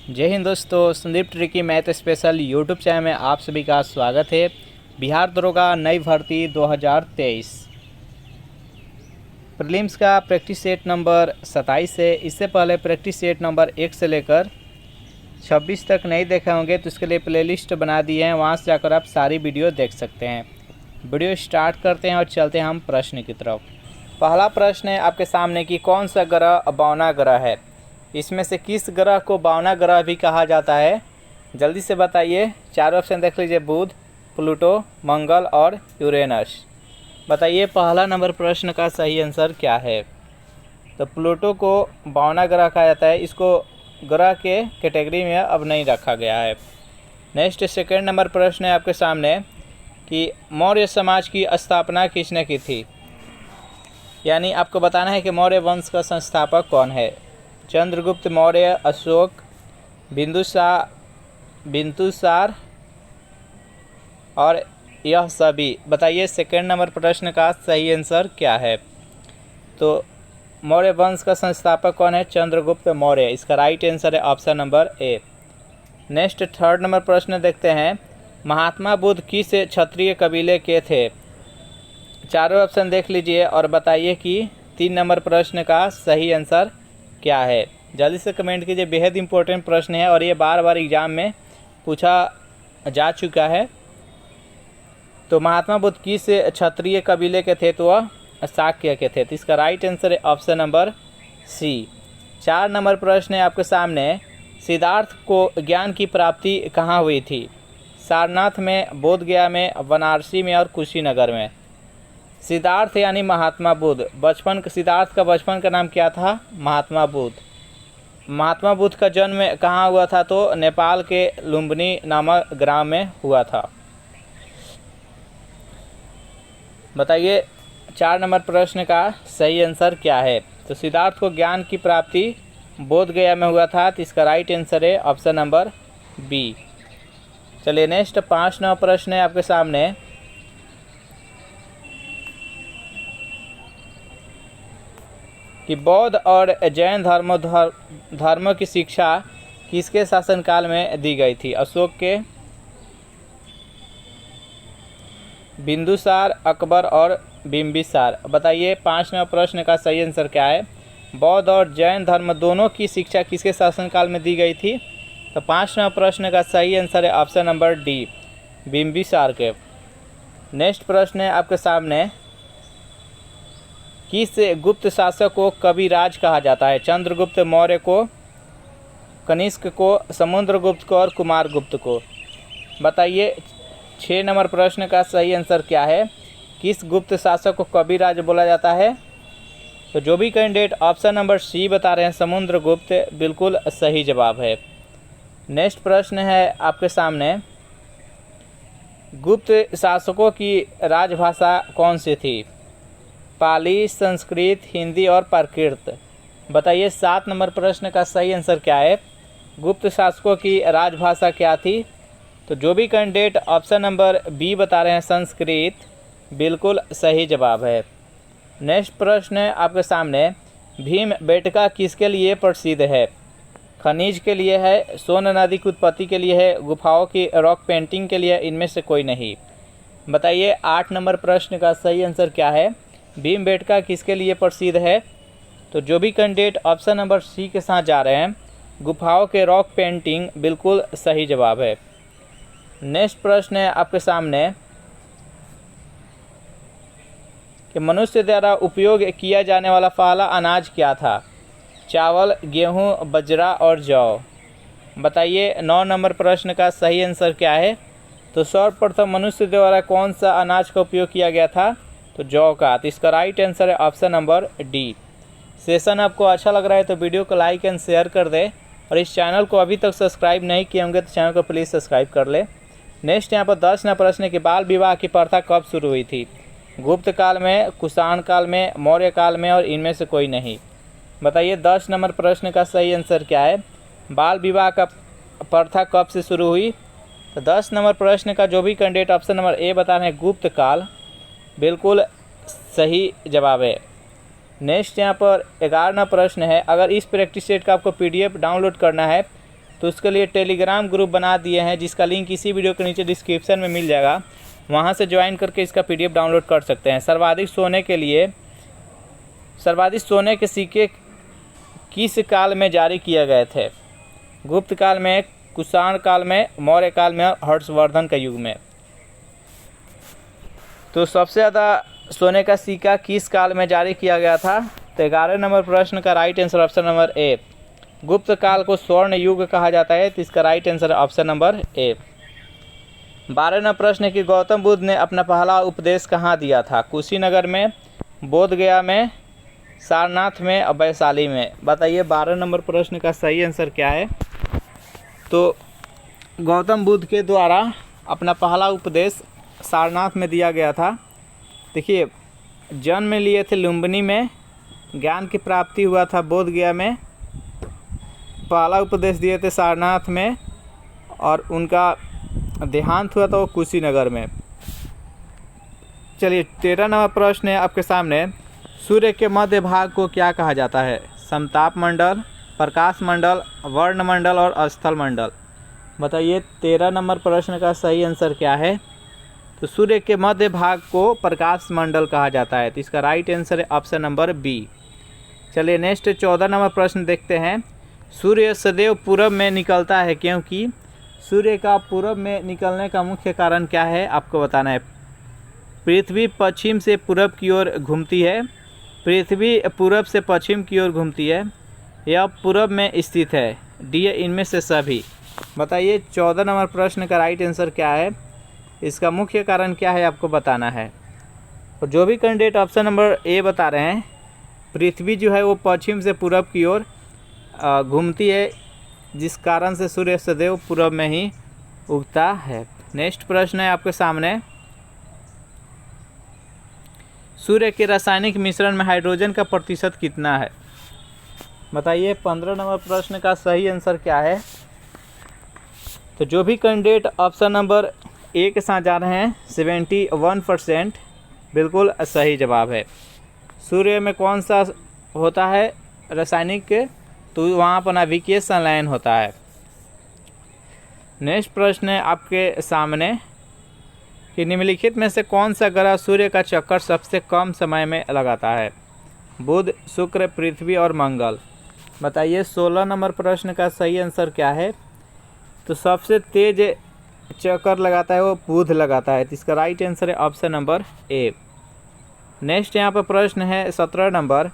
जय हिंद दोस्तों, Sandeep tricky math special YouTube channel में आप सभी का स्वागत है। बिहार दरोगा नई भर्ती 2023 प्रीलिम्स का प्रैक्टिस सेट नंबर 27 है। इससे पहले प्रैक्टिस सेट नंबर 1 से लेकर 26 तक नहीं देखे होंगे तो इसके लिए प्लेलिस्ट बना दी है, वहाँ से जाकर आप सारी वीडियो देख सकते हैं। वीडियो स्टार्ट करते हैं और चलते हैं हम प्रश्न की तरफ। पहला प्रश्न है आपके सामने कि कौन सा ग्रह बौना ग्रह है। इसमें से किस ग्रह को बौना ग्रह भी कहा जाता है, जल्दी से बताइए। चारों ऑप्शन देख लीजिए, बुध, प्लूटो, मंगल और यूरेनस। बताइए पहला नंबर प्रश्न का सही आंसर क्या है। तो प्लूटो को बौना ग्रह कहा जाता है, इसको ग्रह के कैटेगरी में अब नहीं रखा गया है। नेक्स्ट सेकेंड नंबर प्रश्न है आपके सामने कि मौर्य समाज की स्थापना किसने की थी। यानी आपको बताना है कि मौर्य वंश का संस्थापक कौन है। चंद्रगुप्त मौर्य, अशोक, बिंदुसार और यह सभी। बताइए सेकेंड नंबर प्रश्न का सही आंसर क्या है। तो मौर्य वंश का संस्थापक कौन है, चंद्रगुप्त मौर्य। इसका राइट आंसर है option number A. Next third number प्रश्न देखते हैं, महात्मा बुद्ध किस क्षत्रिय कबीले के थे। चारों ऑप्शन देख लीजिए और बताइए कि 3 नंबर प्रश्न का सही आंसर क्या है। जल्दी से कमेंट कीजिए, बेहद इंपॉर्टेंट प्रश्न है और ये बार बार एग्जाम में पूछा जा चुका है। तो महात्मा बुद्ध किस क्षत्रिय कबीले के थे, तो वह शाक्य के थे। तो इसका राइट आंसर है ऑप्शन नंबर सी। 4 नंबर प्रश्न है आपके सामने, सिद्धार्थ को ज्ञान की प्राप्ति कहाँ हुई थी। सारनाथ में, बोधगया में, बनारसी में और कुशीनगर में। सिद्धार्थ यानी महात्मा बुद्ध, सिद्धार्थ का बचपन का नाम क्या था, महात्मा बुद्ध। महात्मा बुद्ध का जन्म कहाँ हुआ था, तो नेपाल के लुम्बिनी नामक ग्राम में हुआ था। बताइए 4 नंबर प्रश्न का सही आंसर क्या है। तो सिद्धार्थ को ज्ञान की प्राप्ति बोधगया में हुआ था, तो इसका राइट आंसर है ऑप्शन नंबर बी। चलिए नेक्स्ट 5 नंबर प्रश्न है आपके सामने कि बौद्ध और जैन धर्म की शिक्षा किसके शासनकाल में दी गई थी। अशोक के, बिंदुसार, अकबर और बिंबिसार। बताइए 5 नंबर प्रश्न का सही आंसर क्या है। बौद्ध और जैन धर्म दोनों की शिक्षा किसके शासनकाल में दी गई थी। तो 5 नंबर प्रश्न का सही आंसर है ऑप्शन नंबर डी, बिंबिसार के। नेक्स्ट प्रश्न है आपके सामने, किस गुप्त शासक को कविराज कहा जाता है। चंद्रगुप्त मौर्य को, कनिष्क को, समुद्रगुप्त को और कुमारगुप्त को। बताइए 6 नंबर प्रश्न का सही आंसर क्या है। किस गुप्त शासक को कविराज बोला जाता है। तो जो भी कैंडिडेट ऑप्शन नंबर सी बता रहे हैं, समुद्रगुप्त, बिल्कुल सही जवाब है। नेक्स्ट प्रश्न है आपके सामने, गुप्त शासकों की राजभाषा कौन सी थी। पाली, संस्कृत, हिंदी और प्राकृत। बताइए 7 नंबर प्रश्न का सही आंसर क्या है। गुप्त शासकों की राजभाषा क्या थी। तो जो भी कैंडिडेट ऑप्शन नंबर बी बता रहे हैं, संस्कृत, बिल्कुल सही जवाब है। नेक्स्ट प्रश्न है आपके सामने, भीमबेटका किसके लिए प्रसिद्ध है। खनिज के लिए है, सोन नदी की उत्पत्ति के लिए है, गुफाओं की रॉक पेंटिंग के लिए, इनमें से कोई नहीं। बताइए 8 नंबर प्रश्न का सही आंसर क्या है। भीमबेटका किसके लिए प्रसिद्ध है। तो जो भी कैंडिडेट ऑप्शन नंबर सी के साथ जा रहे हैं, गुफाओं के रॉक पेंटिंग, बिल्कुल सही जवाब है। नेक्स्ट प्रश्न है आपके सामने कि मनुष्य द्वारा उपयोग किया जाने वाला पहला अनाज क्या था। चावल, गेहूं, बाजरा और जौ। बताइए 9 नंबर प्रश्न का सही आंसर क्या है। तो सर्वप्रथम मनुष्य द्वारा कौन सा अनाज का उपयोग किया गया था, तो जौ का। तो इसका राइट आंसर है ऑप्शन नंबर डी। सेशन आपको अच्छा लग रहा है तो वीडियो को लाइक एंड शेयर कर दें और इस चैनल को अभी तक सब्सक्राइब नहीं किए होंगे तो चैनल को प्लीज़ सब्सक्राइब कर ले। नेक्स्ट यहाँ पर 10 नंबर प्रश्न की बाल विवाह की प्रथा कब शुरू हुई थी। गुप्त काल में, कुषाण काल में, मौर्य काल में और इनमें से कोई नहीं। बताइए 10 नंबर प्रश्न का सही आंसर क्या है। बाल विवाह का प्रथा कब से शुरू हुई। तो 10 नंबर प्रश्न का जो भी कैंडिडेट ऑप्शन नंबर ए बता रहे हैं, गुप्त काल, बिल्कुल सही जवाब है। नेक्स्ट यहाँ पर 11वां प्रश्न है, अगर इस प्रैक्टिस सेट का आपको पीडीएफ डाउनलोड करना है तो उसके लिए टेलीग्राम ग्रुप बना दिए हैं, जिसका लिंक इसी वीडियो के नीचे डिस्क्रिप्शन में मिल जाएगा। वहाँ से ज्वाइन करके इसका PDF डाउनलोड कर सकते हैं। सर्वाधिक सोने के सिक्के किस काल में जारी किए गए थे? गुप्त काल में, कुषाण काल में, मौर्य काल में और हर्षवर्धन के युग में। तो सबसे ज़्यादा सोने का सिक्का किस काल में जारी किया गया था? तो 11 नंबर प्रश्न का right answer option number A. गुप्त काल को स्वर्ण युग कहा जाता है, तो इसका right answer option number A. 12 number प्रश्न है कि गौतम बुद्ध ने अपना पहला उपदेश कहाँ दिया था? कुशीनगर में, बोधगया में, सारनाथ में और वैशाली में। बताइए 12 नंबर प्रश्न का सही आंसर क्या है? तो गौतम बुद्ध के द्वारा अपना पहला उपदेश सारनाथ में दिया गया था। देखिए, जन्म लिए थे लुम्बिनी में, ज्ञान की प्राप्ति हुआ था बोधगया में, पहला उपदेश दिए थे सारनाथ में और उनका देहांत हुआ था वो कुशीनगर में। चलिए 13 नंबर प्रश्न है आपके सामने। सूर्य के मध्य भाग को क्या कहा जाता है? समताप मंडल, प्रकाश मंडल, वर्ण मंडल और स्थल मंडल। बताइए 13 नंबर प्रश्न का सही आंसर क्या है? तो सूर्य के मध्य भाग को प्रकाश मंडल कहा जाता है, तो इसका राइट आंसर है ऑप्शन नंबर बी। चलिए नेक्स्ट 14 नंबर प्रश्न देखते हैं। सूर्य सदैव पूरब में निकलता है क्योंकि? सूर्य का पूरब में निकलने का मुख्य कारण क्या है आपको बताना है। पृथ्वी पश्चिम से पूरब की ओर घूमती है, पृथ्वी पूरब से पश्चिम की ओर घूमती है, यह पूरब में स्थित है, डी इनमें से सभी। बताइए 14 नंबर प्रश्न का राइट आंसर क्या है? इसका मुख्य कारण क्या है आपको बताना है। और जो भी कैंडिडेट ऑप्शन नंबर ए बता रहे हैं, पृथ्वी जो है वो पश्चिम से पूरब की ओर घूमती है, जिस कारण से सूर्य सदैव पूरब में ही उगता है। नेक्स्ट प्रश्न है आपके सामने। सूर्य के रासायनिक मिश्रण में हाइड्रोजन का प्रतिशत कितना है? बताइए 15 नंबर प्रश्न का सही आंसर क्या है? तो जो भी कैंडिडेट ऑप्शन नंबर ए के साथ जा रहे हैं 71% बिल्कुल सही जवाब है। सूर्य में कौन सा होता है रासायनिक के? तो वहाँ पर नाभिकीय संलयन होता है। नेक्स्ट प्रश्न है आपके सामने कि निम्नलिखित में से कौन सा ग्रह सूर्य का चक्कर सबसे कम समय में लगाता है? बुध, शुक्र, पृथ्वी और मंगल। बताइए 16 नंबर प्रश्न का सही आंसर क्या है? तो सबसे तेज चक्कर लगाता है वो बुध लगाता है, तो इसका राइट आंसर है ऑप्शन नंबर ए। नेक्स्ट यहाँ पर प्रश्न है 17 नंबर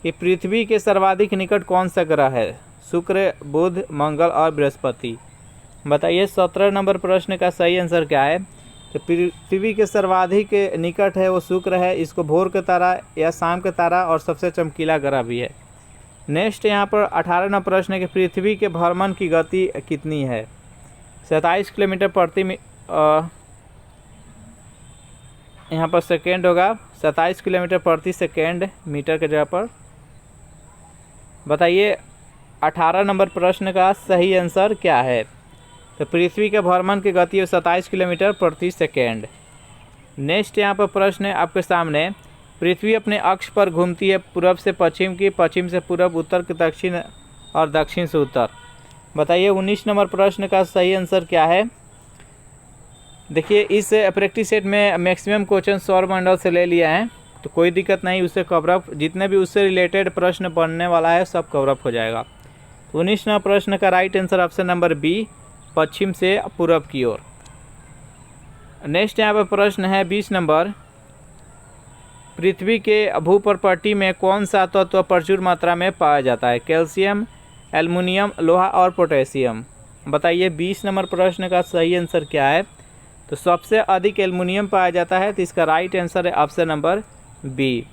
कि पृथ्वी के सर्वाधिक निकट कौन सा ग्रह है? शुक्र, बुध, मंगल और बृहस्पति। बताइए 17 नंबर प्रश्न का सही आंसर क्या है? तो पृथ्वी के सर्वाधिक निकट है वो शुक्र है, इसको भोर का तारा या शाम का तारा और सबसे चमकीला ग्रह भी है। नेक्स्ट यहाँ पर 18 नंबर प्रश्न है कि पृथ्वी के भ्रमण की गति कितनी है? 27 किलोमीटर प्रति यहाँ पर सेकेंड होगा, 27 किलोमीटर प्रति सेकेंड मीटर के जगह पर। बताइए 18 नंबर प्रश्न का सही आंसर क्या है? तो पृथ्वी के भ्रमण की गति है 27 किलोमीटर प्रति सेकेंड। नेक्स्ट यहाँ पर प्रश्न है आपके सामने। पृथ्वी अपने अक्ष पर घूमती है पूरब से पश्चिम की, पश्चिम से पूरब, उत्तर के दक्षिण और दक्षिण से उत्तर। बताइए 19 नंबर प्रश्न का सही आंसर क्या है? देखिए इस प्रैक्टिस सेट में मैक्सिमम क्वेश्चन सौरमंडल से ले लिया है, तो कोई दिक्कत नहीं, उससे कवरअप जितने भी उससे रिलेटेड प्रश्न बनने वाला है सब कवरअप हो जाएगा। 19 नंबर प्रश्न का right answer option number B, पश्चिम से पूरब की ओर। नेक्स्ट यहाँ पर प्रश्न है 20 नंबर। पृथ्वी के भूपर्पटी में कौन सा तत्व प्रचुर मात्रा में पाया जाता है? कैल्शियम, एल्युमिनियम, लोहा और पोटेशियम। बताइए 20 नंबर प्रश्न का सही आंसर क्या है? तो सबसे अधिक एल्युमिनियम पाया जाता है, तो इसका राइट आंसर है ऑप्शन नंबर बी।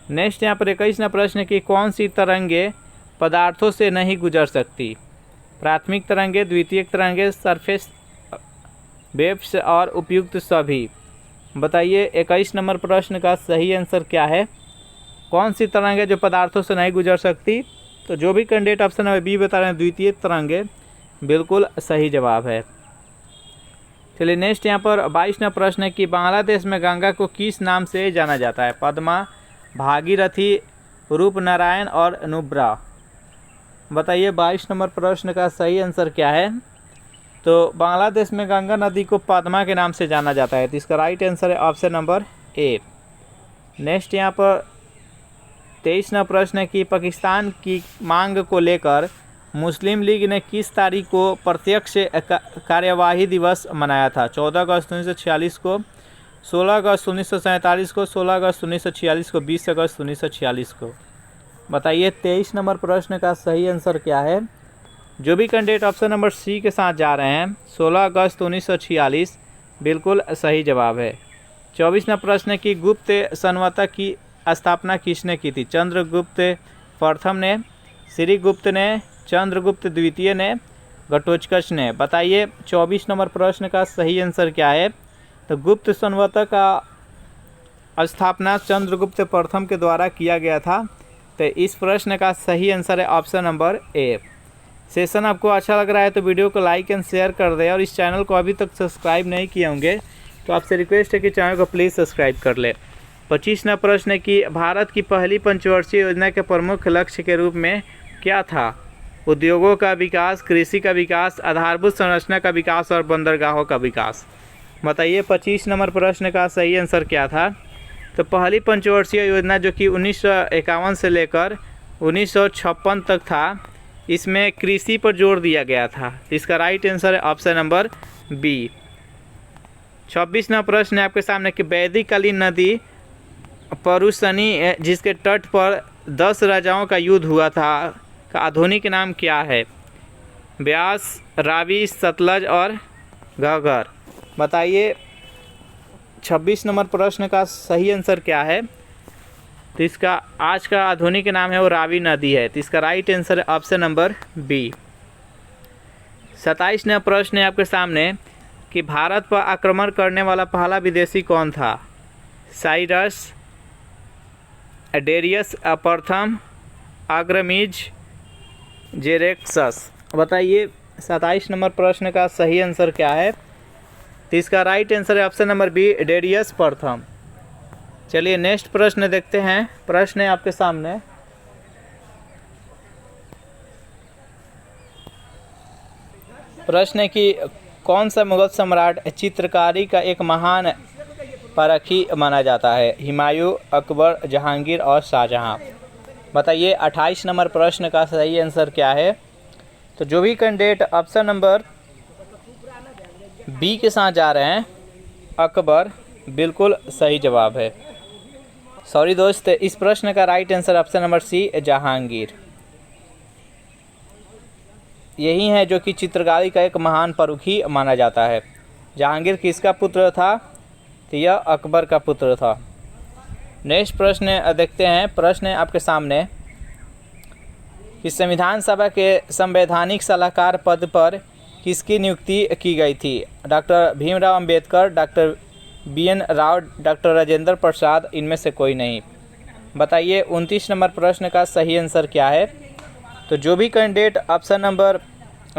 नेक्स्ट यहाँ पर 21 नंबर प्रश्न की कौन सी तरंगे पदार्थों से नहीं गुजर सकती? प्राथमिक तरंगे, द्वितीयक तरंगे, सरफेस वेव्स और उपयुक्त सभी। बताइए 21 नंबर प्रश्न का सही आंसर क्या है? कौन सी तरंगे जो पदार्थों से नहीं गुजर सकती? तो जो भी कैंडिडेट ऑप्शन नंबर बी बता रहे हैं द्वितीयक तरंगे, बिल्कुल सही जवाब है। चलिए नेक्स्ट यहाँ पर 22 नंबर प्रश्न है कि बांग्लादेश में गंगा को किस नाम से जाना जाता है? पद्मा, भागीरथी, रूपनारायण और नुब्रा। बताइए 22 नंबर प्रश्न का सही आंसर क्या है। तो बांग्लादेश में गंगा नदी को पद्मा के नाम से जाना जाता है, तो इसका राइट आंसर है ऑप्शन नंबर ए। नेक्स्ट यहाँ पर 23 नंबर प्रश्न है कि पाकिस्तान की मांग को लेकर मुस्लिम लीग ने किस तारीख को प्रत्यक्ष कार्यवाही दिवस मनाया था। 14 अगस्त 1946 को, 16 अगस्त 1947 को, 16 अगस्त 1946 को, 20 अगस्त 1946 को। बताइए 23 नंबर प्रश्न का सही आंसर क्या है। जो भी कैंडिडेट ऑप्शन नंबर सी के साथ जा रहे हैं 16 अगस्त 1946 बिल्कुल सही जवाब है। 24 नंबर प्रश्न है कि गुप्त संवत की स्थापना किसने की थी। चंद्रगुप्त प्रथम ने, श्रीगुप्त ने, चंद्रगुप्त द्वितीय ने, घटोत्कच ने। बताइए 24 नंबर प्रश्न का सही आंसर क्या है। तो गुप्त संवत का स्थापना चंद्रगुप्त प्रथम के द्वारा किया गया था। तो इस प्रश्न का सही आंसर है ऑप्शन नंबर ए। सेशन आपको अच्छा लग रहा है तो वीडियो को लाइक एंड शेयर कर दें, और इस चैनल को अभी तक सब्सक्राइब नहीं किए होंगे तो आपसे रिक्वेस्ट है कि चैनल को प्लीज़ सब्सक्राइब कर ले। 25वां प्रश्न है कि भारत की पहली पंचवर्षीय योजना के प्रमुख लक्ष्य के रूप में क्या था। उद्योगों का विकास, कृषि का विकास, आधारभूत संरचना का विकास और बंदरगाहों का विकास। बताइए 25 नंबर प्रश्न का सही आंसर क्या था। तो पहली पंचवर्षीय योजना जो कि 1951 से लेकर 1956 तक था, इसमें कृषि पर जोर दिया गया था। इसका राइट आंसर है ऑप्शन नंबर बी। 26वां प्रश्न है आपके सामने कि वैदिक कालीन नदी परुशनी जिसके तट पर 10 राजाओं का युद्ध हुआ था का आधुनिक नाम क्या है। ब्यास, रावी, सतलज और घग्गर। बताइए 26 नंबर प्रश्न का सही आंसर क्या है। तो इसका आज का आधुनिक नाम है वो रावी नदी है। तो इसका राइट आंसर है ऑप्शन नंबर बी। 27 नंबर प्रश्न है आपके सामने कि भारत पर आक्रमण करने वाला पहला विदेशी कौन था। साइरस, डेरियस प्रथम, अग्रमीज, जेरेक्सस। बताइए 27 नंबर प्रश्न का सही आंसर क्या है। तो इसका राइट आंसर है ऑप्शन नंबर बी, डेरियस प्रथम। चलिए नेक्स्ट प्रश्न देखते हैं। प्रश्न है आपके सामने प्रश्न है कि कौन सा मुगल सम्राट चित्रकारी का एक महान पारखी माना जाता है। हुमायूं, अकबर, जहांगीर और शाहजहां। बताइए 28 नंबर प्रश्न का सही आंसर क्या है। तो जो भी कैंडिडेट ऑप्शन नंबर बी के साथ जा रहे हैं अकबर बिल्कुल सही जवाब है। सॉरी दोस्त, इस प्रश्न का right answer option number C, Jahangir. यही है जो कि चित्रकारी का एक महान पारखी माना जाता है। जहांगीर किसका पुत्र था। तो यह अकबर का पुत्र था। नेक्स्ट प्रश्न देखते हैं। प्रश्न है आपके सामने कि संविधान सभा के संवैधानिक सलाहकार पद पर किसकी नियुक्ति की गई थी। Doctor Bhimrao Ambedkar, doctor BN Rao, doctor Rajendra Prasad, इनमें से कोई नहीं। बताइए 29 नंबर प्रश्न का सही आंसर क्या है। तो जो भी कैंडिडेट ऑप्शन नंबर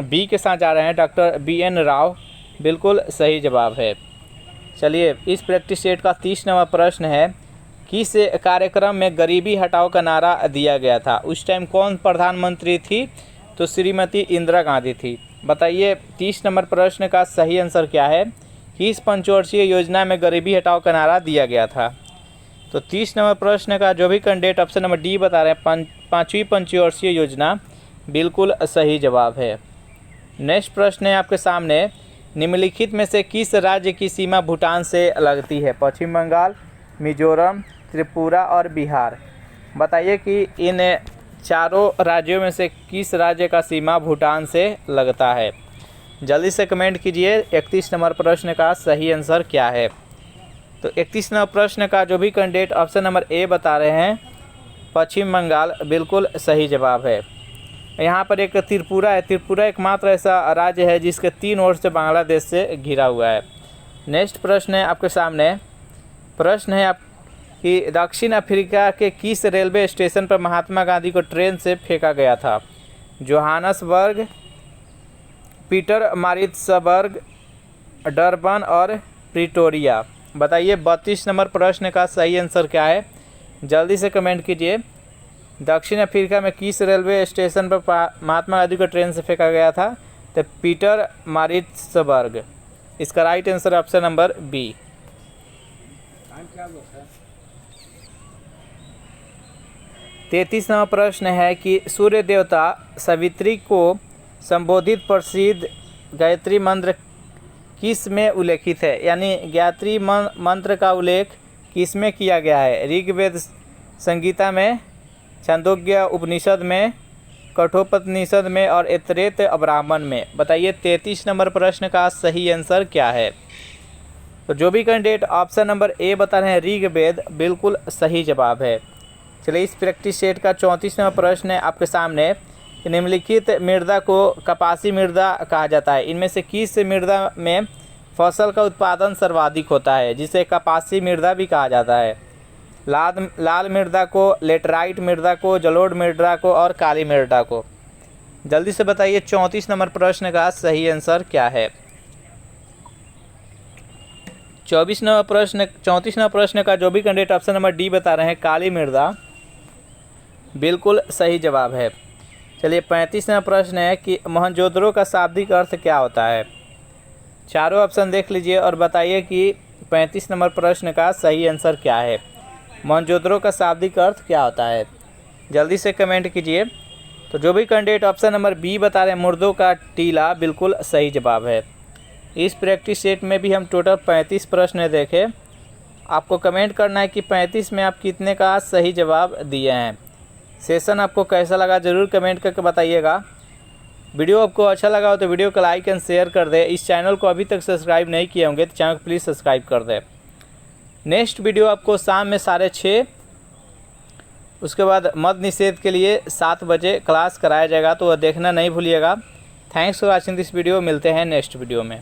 बी के साथ जा रहे हैं डॉक्टर BN राव बिल्कुल सही जवाब है। चलिए इस प्रैक्टिस सेट का 30 नंबर प्रश्न है किस कार्यक्रम में गरीबी हटाओ का नारा दिया गया था। उस टाइम कौन प्रधानमंत्री थी। तो श्रीमती इंदिरा गांधी थी। बताइए 30 नंबर प्रश्न का सही आंसर क्या है। किस पंचवर्षीय योजना में गरीबी हटाओ का नारा दिया गया था। तो 30 नंबर प्रश्न का जो भी कैंडिडेट ऑप्शन नंबर डी बता रहे हैं पाँचवीं पंचवर्षीय योजना बिल्कुल सही जवाब है। नेक्स्ट प्रश्न है आपके सामने निम्नलिखित में से किस राज्य की सीमा भूटान से लगती है। पश्चिम बंगाल, मिजोरम, त्रिपुरा और बिहार। बताइए कि इन चारों राज्यों में से किस राज्य का सीमा भूटान से लगता है। जल्दी से कमेंट कीजिए 31 नंबर प्रश्न का सही आंसर क्या है। तो 31 नंबर प्रश्न का जो भी कैंडिडेट ऑप्शन नंबर ए बता रहे हैं पश्चिम बंगाल बिल्कुल सही जवाब है। यहाँ पर एक त्रिपुरा है। त्रिपुरा एकमात्र ऐसा राज्य है जिसके 3 ओर से बांग्लादेश से घिरा हुआ है। नेक्स्ट प्रश्न है आपके सामने। प्रश्न है आप कि दक्षिण अफ्रीका के किस रेलवे स्टेशन पर महात्मा गांधी को ट्रेन से फेंका गया था। जोहान्सबर्ग, पीटरमारित्सबर्ग, डरबन और प्रिटोरिया। बताइए 32 नंबर प्रश्न का सही आंसर क्या है। जल्दी से कमेंट कीजिए। दक्षिण अफ्रीका में किस रेलवे स्टेशन पर महात्मा गांधी को ट्रेन से फेंका गया था? तो पीटर मारिट्सबर्ग। इसका right answer option number B. 33 नंबर प्रश्न है कि सूर्य देवता सावित्री को संबोधित प्रसिद्ध गायत्री मंत्र किस में उल्लेखित है? यानी गायत्री मंत्र का उल्लेख किस में किया गया है? ऋग्वेद संगीता में, छांदोग्य उपनिषद में, कठोपनिषद में और ऐतरेय ब्राह्मण में। बताइए 33 नंबर प्रश्न का सही आंसर क्या है? तो जो भी कैंडिडेट ऑप्शन नंबर ए बता रहे हैं ऋग्वेद, बिल्कुल सही जवाब है। चलिए इस प्रैक्टिस सेट का 34 नंबर प्रश्न है आपके सामने। निम्नलिखित मृदा को कपासी मृदा कहा जाता है। इनमें से किस मृदा में फसल का उत्पादन सर्वाधिक होता है, जिसे कपासी मृदा भी कहा जाता है? लाल मृदा को, लेटराइट मृदा को, जलोढ़ मृदा को और काली मृदा को। जल्दी से बताइए 34 नंबर प्रश्न का सही आंसर क्या है? 34 नंबर प्रश्न का जो भी कैंडिडेट ऑप्शन नंबर डी बता रहे हैं काली मृदा, बिल्कुल सही जवाब है। चलिए 35 नंबर प्रश्न है कि मोहनजोदड़ो का शाब्दिक अर्थ क्या होता है? चारों ऑप्शन देख लीजिए और बताइए कि 35 नंबर प्रश्न का सही आंसर क्या है। मोहनजोदड़ो का शाब्दिक अर्थ क्या होता है? जल्दी से कमेंट कीजिए। तो जो भी कैंडिडेट ऑप्शन नंबर बी बता रहे हैं मुर्दों का टीला, बिल्कुल सही जवाब है। इस प्रैक्टिस सेट में भी हम टोटल 35 प्रश्न देखे। आपको कमेंट करना है कि 35 में आप कितने का सही जवाब दिए हैं। सेशन आपको कैसा लगा ज़रूर कमेंट करके बताइएगा। वीडियो आपको अच्छा लगा हो तो वीडियो को लाइक एंड शेयर कर दें। इस चैनल को अभी तक सब्सक्राइब नहीं किए होंगे तो चैनल को प्लीज़ सब्सक्राइब कर दें। नेक्स्ट वीडियो आपको शाम में 6:30, उसके बाद मद निषेध के लिए 7 बजे क्लास कराया जाएगा, तो वह देखना नहीं भूलिएगा। Thanks for watching this video. मिलते हैं नेक्स्ट वीडियो में।